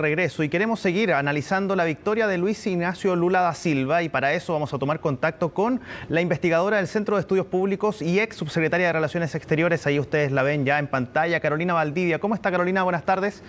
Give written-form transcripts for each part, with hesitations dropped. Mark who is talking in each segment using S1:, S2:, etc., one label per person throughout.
S1: regreso y queremos seguir analizando la victoria de Luis Ignacio Lula da Silva, y para eso vamos a tomar contacto con la investigadora del Centro de Estudios Públicos y ex subsecretaria de Relaciones Exteriores. Ahí ustedes la ven ya en pantalla, Carolina Valdivia. ¿Cómo está, Carolina? Buenas tardes.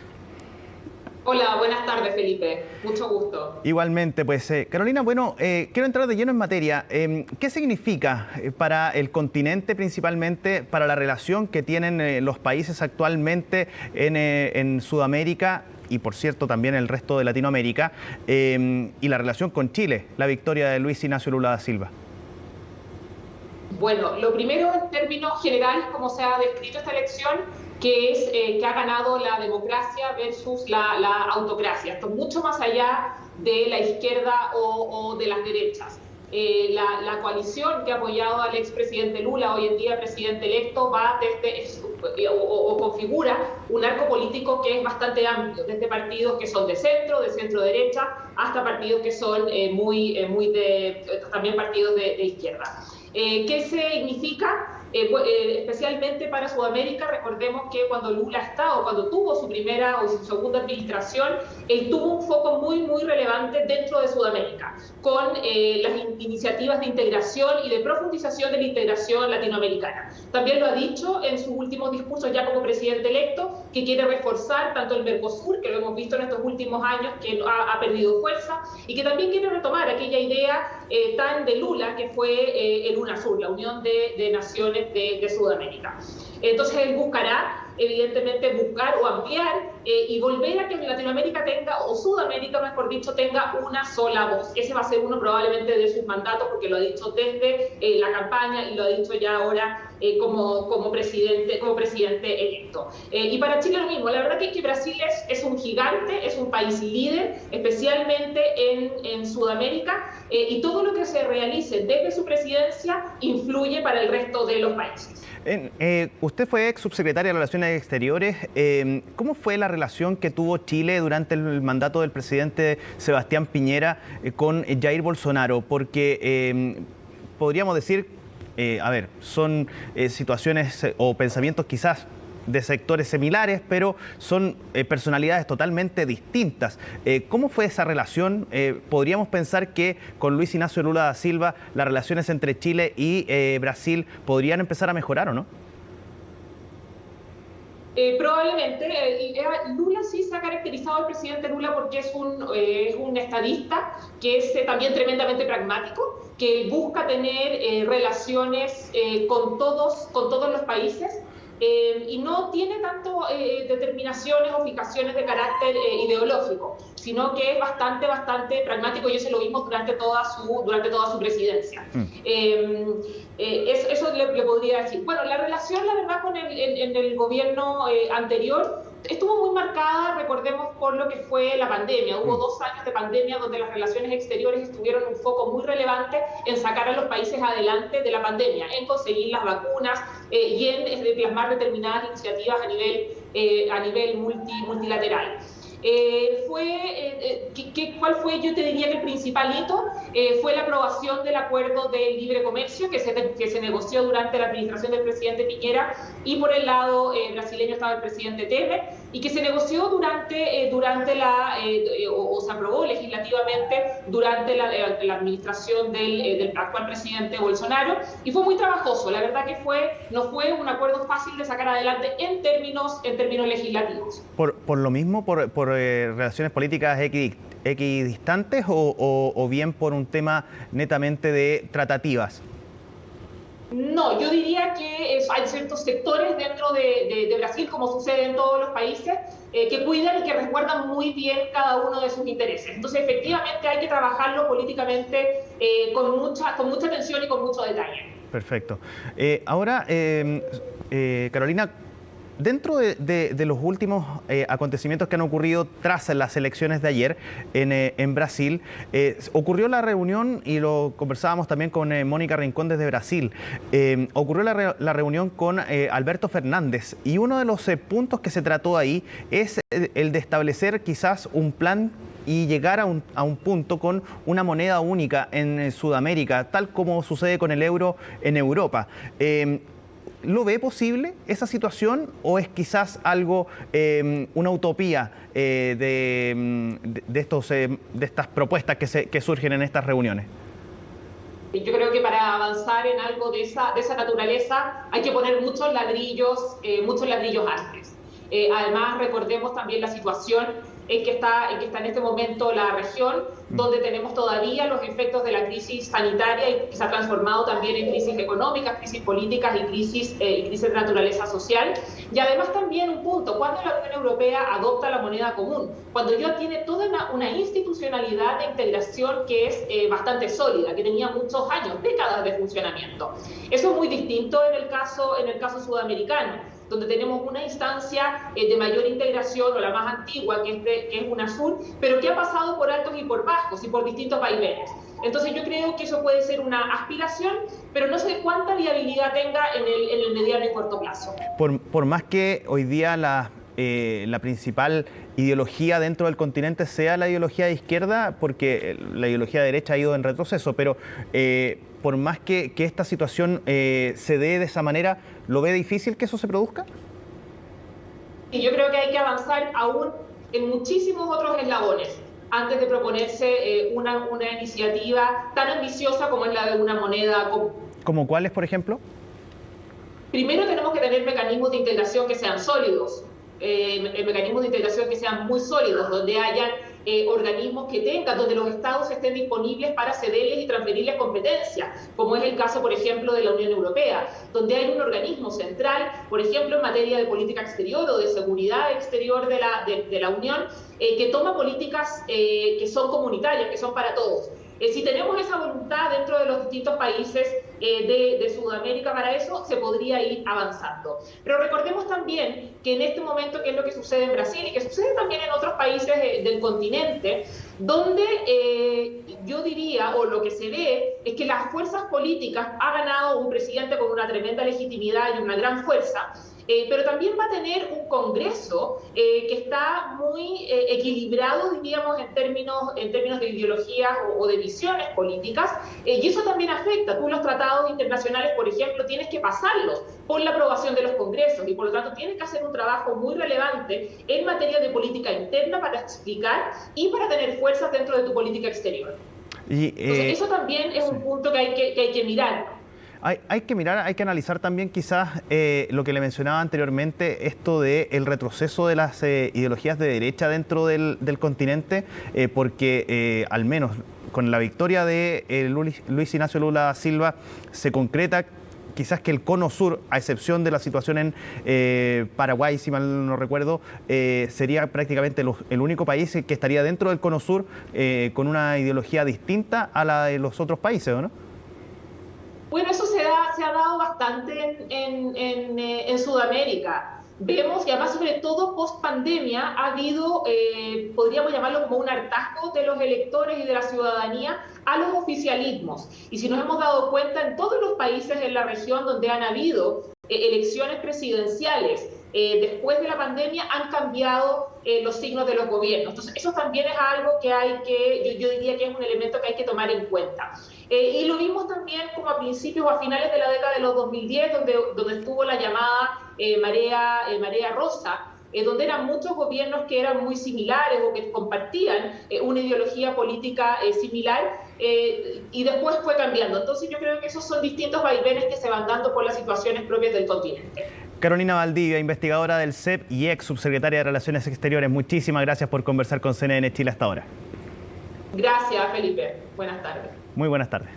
S2: Hola, buenas tardes, Felipe. Mucho gusto.
S1: Igualmente, pues, Carolina, bueno, quiero entrar de lleno en materia. ¿Qué significa para el continente, principalmente para la relación que tienen los países actualmente en Sudamérica y, por cierto, también el resto de Latinoamérica, y la relación con Chile, la victoria de Luis Ignacio Lula da Silva?
S2: Bueno, lo primero en términos generales, como se ha descrito esta elección, que es que ha ganado la democracia versus la autocracia. Esto es mucho más allá de la izquierda o de las derechas. La coalición que ha apoyado al expresidente Lula, hoy en día presidente electo, va desde o configura un arco político que es bastante amplio, desde partidos que son de centro derecha, hasta partidos que son también partidos de izquierda. ¿Qué significa? Especialmente para Sudamérica, recordemos que cuando Lula cuando tuvo su primera o su segunda administración, él tuvo un foco muy relevante dentro de Sudamérica, con las iniciativas de integración y de profundización de la integración latinoamericana. También lo ha dicho en sus últimos discursos ya como presidente electo, que quiere reforzar tanto el Mercosur, que lo hemos visto en estos últimos años, que ha perdido fuerza, y que también quiere retomar aquella idea tan de Lula, que fue el UNASUR, la Unión de Naciones de Sudamérica. Entonces él buscará, evidentemente, buscar o ampliar y volver a que Latinoamérica tenga, o Sudamérica, mejor dicho, tenga una sola voz. Ese va a ser uno probablemente de sus mandatos, porque lo ha dicho desde la campaña y lo ha dicho ya ahora como presidente electo. Y para Chile lo mismo. La verdad que Brasil es un gigante, es un país líder, especialmente en Sudamérica, y todo lo que se realice desde su presidencia influye para el resto de los países.
S1: Usted fue ex subsecretaria de Relaciones Exteriores. ¿Cómo fue la relación que tuvo Chile durante el mandato del presidente Sebastián Piñera con Jair Bolsonaro? Porque podríamos decir, son situaciones o pensamientos quizás de sectores similares, pero son personalidades totalmente distintas. ¿Cómo fue esa relación? ¿Podríamos pensar que con Luis Ignacio Lula da Silva las relaciones entre Chile y Brasil podrían empezar a mejorar o no?
S2: Probablemente. Lula sí se ha caracterizado, el presidente Lula, porque es un estadista que es también tremendamente pragmático, que busca tener relaciones con todos los países, y no tiene tanto determinaciones o fijaciones de carácter ideológico, sino que es bastante pragmático, y eso lo vimos durante toda su presidencia. Eso le podría decir. Bueno, la relación, la verdad, en el gobierno anterior estuvo muy marcada, recordemos, por lo que fue la pandemia. Hubo 2 años de pandemia donde las relaciones exteriores estuvieron un foco muy relevante en sacar a los países adelante de la pandemia, en conseguir las vacunas y en plasmar determinadas iniciativas a nivel multilateral. ¿Cuál fue? Yo te diría que el principal hito fue la aprobación del acuerdo de libre comercio que se negoció durante la administración del presidente Piñera, y por el lado brasileño estaba el presidente Temer, y que se negoció o se aprobó legislativamente durante la administración del actual presidente Bolsonaro, y fue muy trabajoso. La verdad que no fue un acuerdo fácil de sacar adelante en términos legislativos.
S1: Por lo mismo, por relaciones políticas equidistantes o bien por un tema netamente de tratativas?
S2: No, yo diría que hay ciertos sectores dentro de Brasil, como sucede en todos los países, que cuidan y que resguardan muy bien cada uno de sus intereses. Entonces, efectivamente, hay que trabajarlo políticamente con mucha atención y con mucho detalle.
S1: Perfecto. Ahora, Carolina, dentro de los últimos acontecimientos que han ocurrido tras las elecciones de ayer en Brasil, ocurrió la reunión, y lo conversábamos también con Mónica Rincón desde Brasil, ocurrió la reunión con Alberto Fernández, y uno de los puntos que se trató ahí es el de establecer quizás un plan y llegar a un punto con una moneda única en Sudamérica, tal como sucede con el euro en Europa. ¿lo ve posible esa situación o es quizás algo, una utopía de estas propuestas que surgen en estas reuniones?
S2: Yo creo que para avanzar en algo de esa naturaleza hay que poner muchos ladrillos antes. Además, recordemos también la situación en que está en este momento la región, donde tenemos todavía los efectos de la crisis sanitaria y que se ha transformado también en crisis económicas, crisis políticas y crisis de naturaleza social. Y además también un punto, cuando la Unión Europea adopta la moneda común, cuando ya tiene toda una institucionalidad de integración que es bastante sólida, que tenía muchos años, décadas de funcionamiento. Eso es muy distinto en el caso sudamericano, donde tenemos una instancia de mayor integración, o la más antigua, que es UNASUR, pero que ha pasado por altos y por bajos y por distintos vaivenes. Entonces yo creo que eso puede ser una aspiración, pero no sé cuánta viabilidad tenga en el mediano y corto plazo.
S1: Por más que hoy día la principal ideología dentro del continente sea la ideología de izquierda, porque la ideología de derecha ha ido en retroceso, pero por más que esta situación se dé de esa manera, ¿lo ve difícil que eso se produzca?
S2: Y yo creo que hay que avanzar aún en muchísimos otros eslabones antes de proponerse una iniciativa tan ambiciosa como es la de una moneda común.
S1: ¿Como cuáles, por ejemplo?
S2: Primero tenemos que tener mecanismos de integración que sean sólidos, mecanismos de integración que sean muy sólidos, donde hayan organismos que tengan, donde los estados estén disponibles para cederles y transferirles competencias, como es el caso, por ejemplo, de la Unión Europea, donde hay un organismo central, por ejemplo, en materia de política exterior o de seguridad exterior de la Unión, que toma políticas que son comunitarias, que son para todos. Si tenemos esa voluntad dentro de los distintos países de Sudamérica para eso, se podría ir avanzando. Pero recordemos también que en este momento, que es lo que sucede en Brasil y que sucede también en otros países del continente, donde yo diría, o lo que se ve, es que las fuerzas políticas ha ganado un presidente con una tremenda legitimidad y una gran fuerza, pero también va a tener un Congreso que está muy equilibrado, diríamos, en términos de ideologías o de visiones políticas, y eso también afecta. Tú los tratados internacionales, por ejemplo, tienes que pasarlos por la aprobación de los congresos y por lo tanto tienes que hacer un trabajo muy relevante en materia de política interna para explicar y para tener fuerzas dentro de tu política exterior. Entonces, eso también es un punto que hay que mirar.
S1: Hay que mirar, hay que analizar también quizás lo que le mencionaba anteriormente, esto del retroceso de las ideologías de derecha dentro del continente, porque al menos con la victoria de Luis Ignacio Lula da Silva se concreta quizás que el cono sur, a excepción de la situación en Paraguay, si mal no recuerdo, sería prácticamente el único país que estaría dentro del cono sur con una ideología distinta a la de los otros países, ¿o no?
S2: Bueno, eso se ha dado bastante en Sudamérica. Vemos, y además sobre todo post pandemia, ha habido, podríamos llamarlo como un hartazgo de los electores y de la ciudadanía a los oficialismos. Y si nos hemos dado cuenta, en todos los países en la región donde han habido elecciones presidenciales después de la pandemia, han cambiado los signos de los gobiernos. Entonces, eso también es algo que yo diría que es un elemento que hay que tomar en cuenta. Y lo vimos también como a principios o a finales de la década de los 2010, donde estuvo la llamada marea rosa, donde eran muchos gobiernos que eran muy similares o que compartían una ideología política similar, y después fue cambiando. Entonces yo creo que esos son distintos vaivenes que se van dando por las situaciones propias del continente.
S1: Carolina Valdivia, investigadora del CEP y ex subsecretaria de Relaciones Exteriores, muchísimas gracias por conversar con CNN Chile hasta ahora.
S2: Gracias, Felipe. Buenas tardes.
S1: Muy buenas tardes.